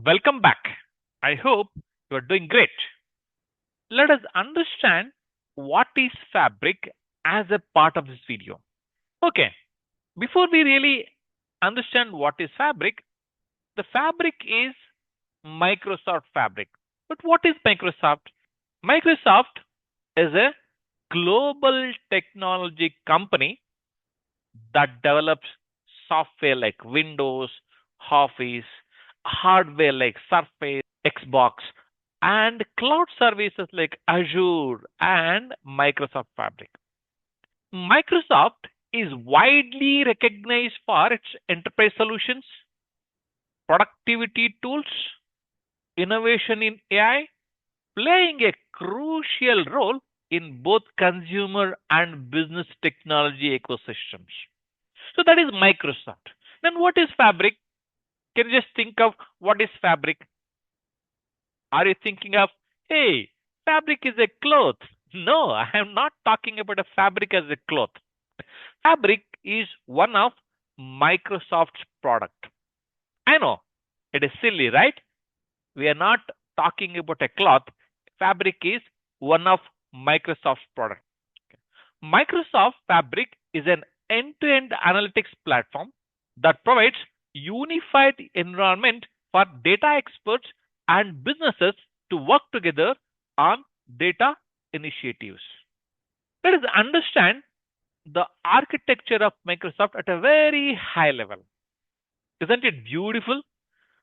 Welcome back. I hope you are doing great. Let us understand what is Fabric as a part of this video. Okay, before we really understand what is Fabric, the Fabric is Microsoft Fabric. But what is Microsoft? Microsoft is a global technology company that develops software like Windows, Office, hardware like Surface, Xbox, and cloud services like Azure and Microsoft Fabric. Microsoft is widely recognized for its enterprise solutions, productivity tools, innovation in AI, playing a crucial role in both consumer and business technology ecosystems. So that is Microsoft. Then what is Fabric? Can you just think of what is Fabric? Are you thinking of, hey, Fabric is a cloth? No, I am not talking about a fabric as a cloth. Fabric is one of Microsoft's product. I know it is silly, right? We are not talking about a cloth. Fabric is one of Microsoft's product. Microsoft Fabric is an end-to-end analytics platform that provides unified environment for data experts and businesses to work together on data initiatives. Let us understand the architecture of Microsoft at a very high level. Isn't it beautiful?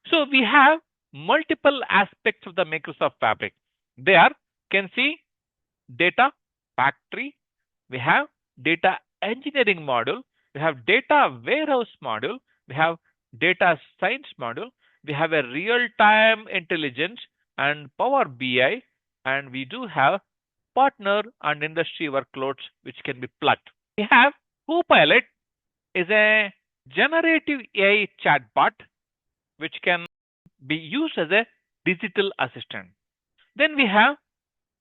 So we have multiple aspects of the Microsoft Fabric. There can see data factory, we have data engineering module, we have data warehouse module, we have data science module, we have a real-time intelligence and Power BI, and we do have partner and industry workloads which can be plugged. We have Copilot is a generative AI chatbot which can be used as a digital assistant. Then we have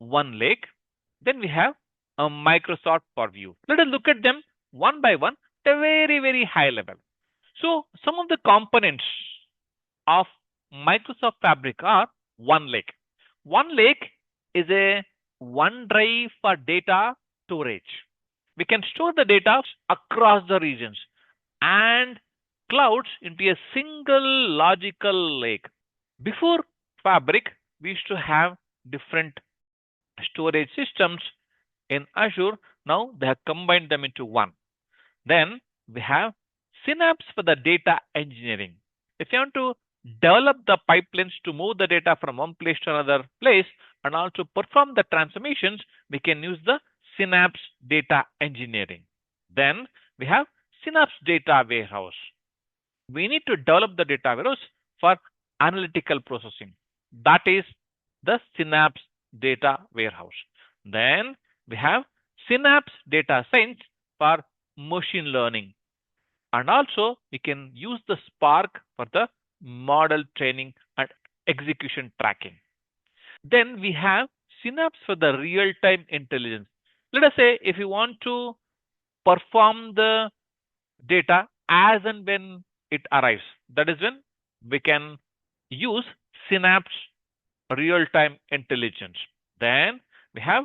OneLake. Then we have a Microsoft Purview. Let us look at them one by one at a very, very high level. So some of the components of Microsoft Fabric are OneLake. OneLake is a OneDrive for data storage. We can store the data across the regions and clouds into a single logical lake. Before Fabric, we used to have different storage systems in Azure. Now they have combined them into one. Then we have Synapse for the data engineering. If you want to develop the pipelines to move the data from one place to another place and also perform the transformations, we can use the Synapse data engineering. Then we have Synapse data warehouse. We need to develop the data warehouse for analytical processing. That is the Synapse data warehouse. Then we have Synapse data science for machine learning. And also we can use the Spark for the model training and execution tracking. Then we have Synapse for the real-time intelligence. Let us say if you want to perform the data as and when it arrives, that is when we can use Synapse real-time intelligence. Then we have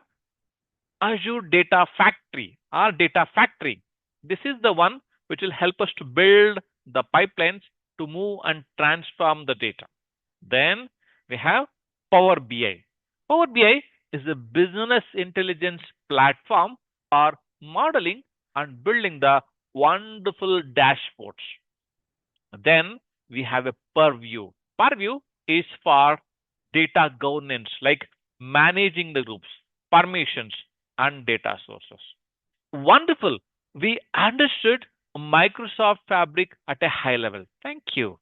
Azure Data Factory or Data Factory. This is the one which will help us to build the pipelines to move and transform the data. Then we have Power BI. Power BI is a business intelligence platform for modeling and building the wonderful dashboards. Then we have a Purview. Purview is for data governance, like managing the groups, permissions, and data sources. Wonderful. We understood Microsoft Fabric at a high level. Thank you.